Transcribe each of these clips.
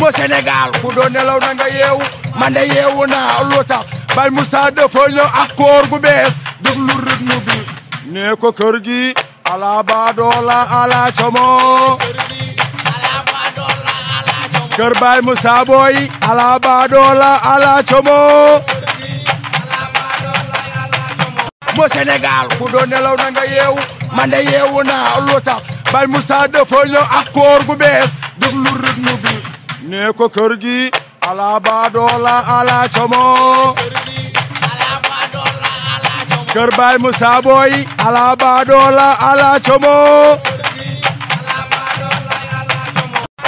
mo Sénégal ku doon nelaw na nga yeewu man de yeewu naa lu tax Baye Moussa dafa ñëw ak koor gu bees déglu rythme bi ne ko kër gi ala baadoola ala como kër Baye Moussa boy ala baadoola ala como mo Sénégal ku doon nelaw na nga yeewu man de yeewu naa lu tax Baye Moussa dafa ñëw ak koor gu bees déglu rythme bi ne ko kër gi ala baadoola ala como kër Baye Moussa boy ala baadoola ala como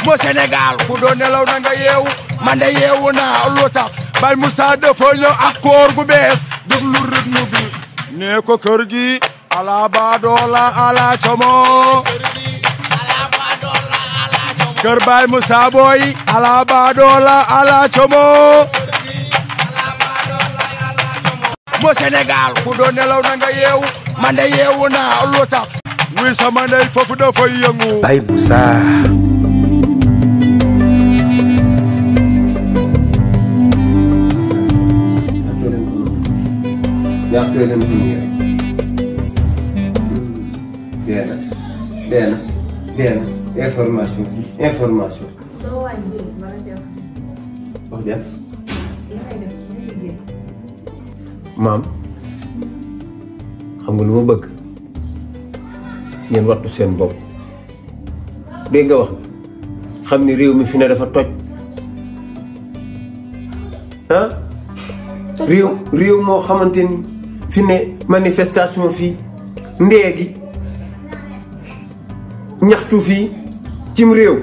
mo Sénégal ku doon nelaw na nga yeewu man de yeewu naa lu tax Baye Moussa dafa ñëw ak koor gu bees déglu rythme bi ne ko kër gi ala baadoola ala como kër Baye Moussa boy ala baadoola ala como mo Sénégal ku doon nelaw na nga yeewu man de yeewu naa lu tax wi sama ndey foofu dafay yëngu Baye Moussa information information maam xam nga lu ma bëgg ngeen wattu seen bopp dégg nga wax xam ni réew mi fi ne dafa toj ah réew moo xamante ni fi ne manifestation fii ndeegi ñaxtu fii cim réew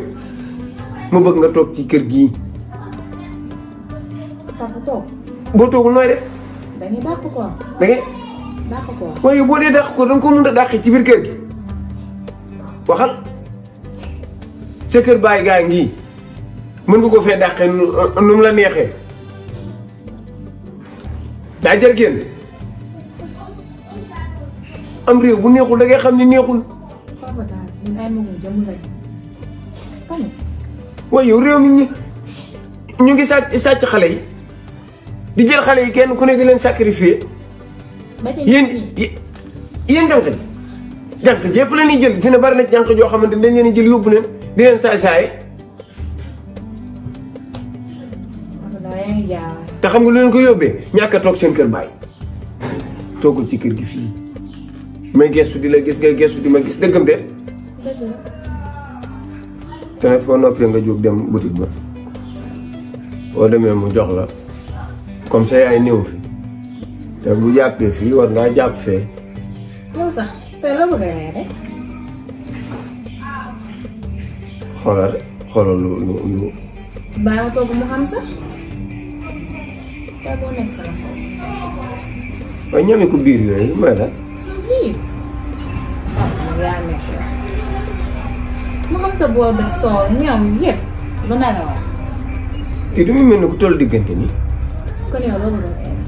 ma bëgg nga toog ci kër gii boo toogul nooy def dañuy dàq ko. da ngay dàq ko. waaye boo dee dàq ko da nga ko mën a dàqee ci biir kër gi waxal sa kër bàyyi gaa ngi mën nga ko fee dàqee nu mu la neexee daa jar génn am réew bu neexul da ngay xam ni neexul. papa daal ñun ay magum jëm lañ. tamit. waaye yow réew mi ñu ngi sàcc xale yi di jël xale yi kenn ku ne di leen sacrifier. yéen jànq ji jànq jépp la ñuy jël fi ne bari na jànq joo xamante dañ leen jël yóbbu leen di leen saay-saay. te xam nga lu leen ko yóbbee ñàkk a toog seen kër baay toogul ci kër gi fii may gestu di la gis ngay gestu di ma gis dëggam de. te nag foo noppee nga jóg dem boutique ba boo demee mu jox la comme ça yaay néew fi te bu jàppee fii war ngaa jàpp fee. yow sax te loo bëgg a reere. xoolal lu. baa nga toog mu xam sax te boo nekk sax. waaye ñame ko biir yooyu mooy la. biir. ah yaa nekk yow. mu xam sa bool bi soow ñoom yëpp lu na la wax. kii du muy mel ni ku toll diggante nii. kon yow loo bëgg a reere.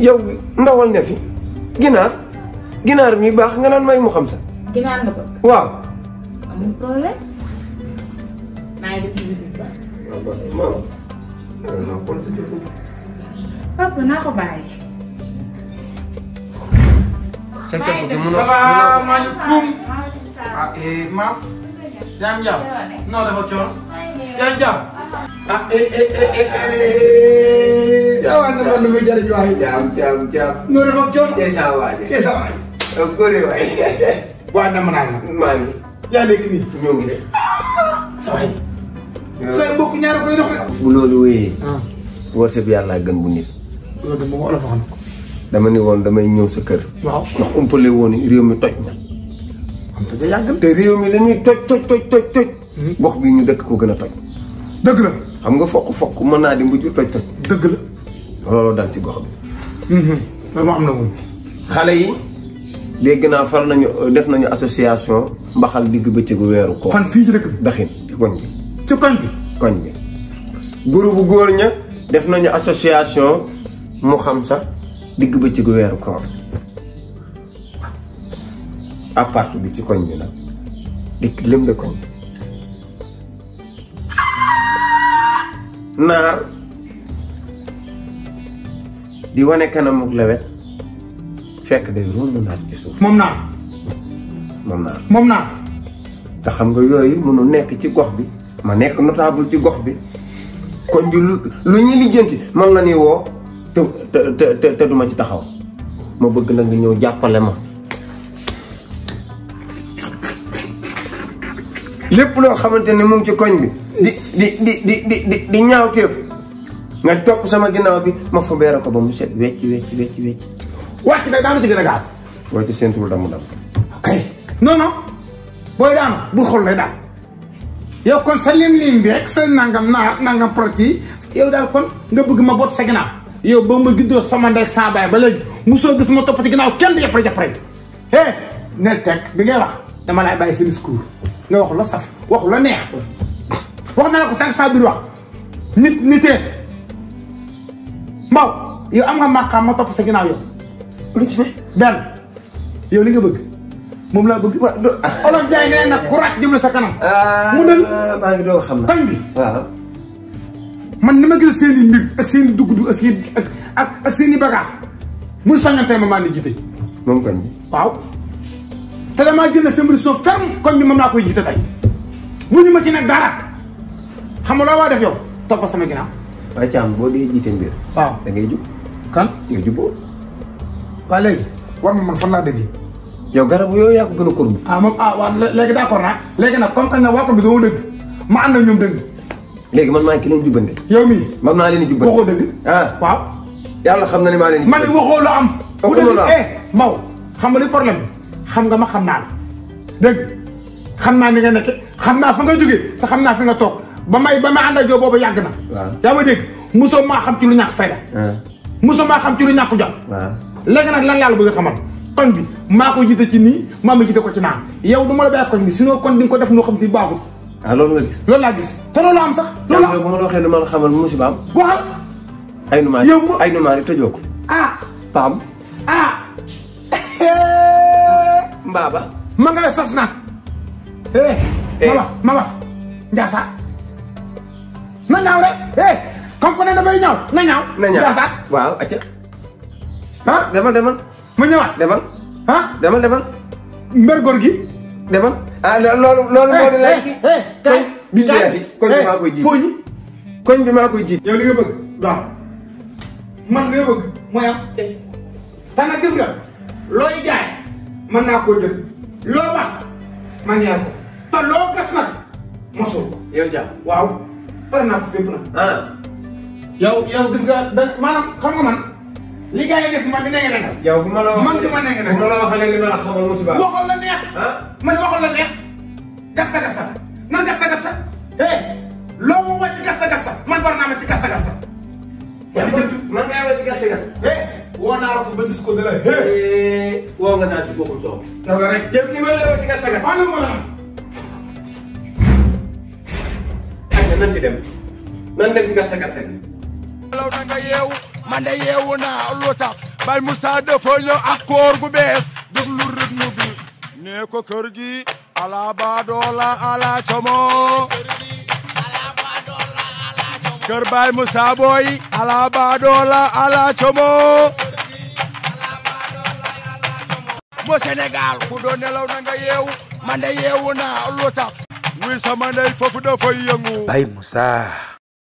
yow ndawal ne fi ginaar mi baax nga naan may mu xam sax. ginaar nga bëgg. waaw. amul problème. maa ngi def ci biir ba. papa naa ko bàyyi. salaamaaleykum. ah maam. yaa ngi jàmm. non dafa coon. yaa ngi jàmm. ah awa na man lu jariñ waay jaam. no dafa coon Keesa waay. Keesa waay góore waay. waa na mën naa maa ngi. yaa nekk nii ñoo ngi de. saway say mbokk ñaar koy dox de bu loolu wéyee. wërsëg yàlla gën bu nit. loolu de moo olof xam ko dama ni woon damay ñëw sa kër. waaw ndax umpale woon réew mi toj na. am te yàgg te réew mi la ñuy toj. gox bii ñu dëkk ko gën a toj. dëgg la xam nga fokk mën naa di mujj toj. dëgg la looloo dal ci gox bi. loolu moo am na moom xale yi dégg naa def nañu association mbaxal digg bëccëgu weeru ko. fan fii ci dëkk bi daxin ci koñ bi. ci koñ bi groupe bu góor ña def nañu association mu xam sax digg bëccëgu weeru koor appart bi ci koñ bi nag dikk lëm de koñ bi naar di wane kanamuk lewet fekk day romb naat ci suuf moom naar moom naar te xam nga yooyu mënu nekk ci gox bi ma nekk notable ci gox bi koñ bi lu ñuy lijjanti man la ni woo te duma ci taxaw ma bëgg na nga ñëw jàppale ma lépp loo xamante ne mu ngi ci koñ bi di ñaaw teef nga topp sama ginnaaw bi ma fa beere ko ba mu set wecc wàcc nag daana ci gën a gaaw boo ci séentuwul damu dam kay non booy daanu bu xol lay daal yow kon sa lim bi rek sa nangam naar nangam proti yow daal kon nga bëgg ma boot sa ginnaaw yow ba ma giddoo sama ndey sa baay ba léegi musoo gis ma topp ci ginnaaw kenn di jàppale nel teg bi ngay wax dama lay bàyyi sa discours nga waxu la saf waxu la neex wax na la ko sànq saa biir wax nitee mbaw yow am nga màqaam ma topp sa ginnaaw yow lu ci ne benn yow li nga bëgg moom laa bëgg olof jaay nee nag ku raaj jëm la sa kanam mu dal maa ngi doog xam na koñ bi waaw man ni ma gis seen i mbir ak seen i dugg-dugg ak seen i bagage buñ soññantee ma maa ni jiite moom koñ bi waaw te damaa jël seen position ferme koñ bi moom laa koy jiite tey bu ñu ma ci nag dara xam nga loo waa def yow topp sama ginnaaw waaye Thiam boo dee jiite mbir waaw da ngay jub kan yow juboo waaw léegi war ma man fan laa déggee yow garabu yow yaa ko gën a kurbu moom waaw léegi d'accord naa léegi nag comme que ne waa ko bi doo dëgg ma ànd ak ñoom dëgg léegi man maa ki leen jubbante yow mii man maa leen di jubbante waxoo dëgg waaw yàlla xam na ne maa leen di man waxoo lu am bu dëgg Mbaw xam nga li problème bi xam nga ma xam naa la dëgg xam naa ni nga nekk xam naa fa nga jógee te xam naa fi nga toog ba may ànd ak yow boobu yàgg na yaa ma dégg mosoo maa xam ci lu ñàkk fayda mosoo maa xam ci lu ñàkk jot léegi nag lan yàlla bëgg a xamal koñ bi maa ko jiite ci nii maa ma jiite ko ci naan yow du ma la bàyyi koñ bi sinon kon di nga ko def noo xam ci baaxul loolu nga gis loolu laa gis te loolu am sax loolu bu ma la waxee lu ma la xamal musiba am waxal ay numaar yi tëjoo ko paam mbaaba ma ngay sos nag ma wax Ndiassane na ñaaw rek comme que ne damay ñaaw na ñaaw Ndiassane waaw acca demal ma ñëwaat demal mbër góor gi demal loolu moo di lay koñ bi maa koy jiit foo ñi koñ bi maa koy jiit yow li nga bëgg waaw man li nga bëgg mooy am te nag gis nga looy jaay mën naa koo jël loo baax ma ñeer ko te loo gas nag mosul ko yow jàpp waaw pare naa ko fépp nag yow gis nga maanaam xam nga man li gars yi def man di nenga yow bu ma la man di ma nenga bu ma la waxalee li ma la xamal musiba waxal la neex man waxal la neex gatsa nan gatsa loo mu wàcc gatsa man war naa ma ci gatsa man ngaa la ci gatsa woo naa la ko ba gis ko ne la woo nga naa ci bokkul soow yow la rek yow kii ma la ci gatsa fan la ma la nan ci dem nan dem ci gatsa law na nga yeewu man de yeewu naa lu tax Baye Moussa dafa ñëw ak koor gu bees déglu rythme bi ne ko kër gi ala baadoola ala como kër Baye Moussa boy ala baadoola ala como mo Sénégal ku doon nelaw na nga yeewu man de yeewu naa lu tax wi sama ndey foofu dafay yëngu Baye Moussa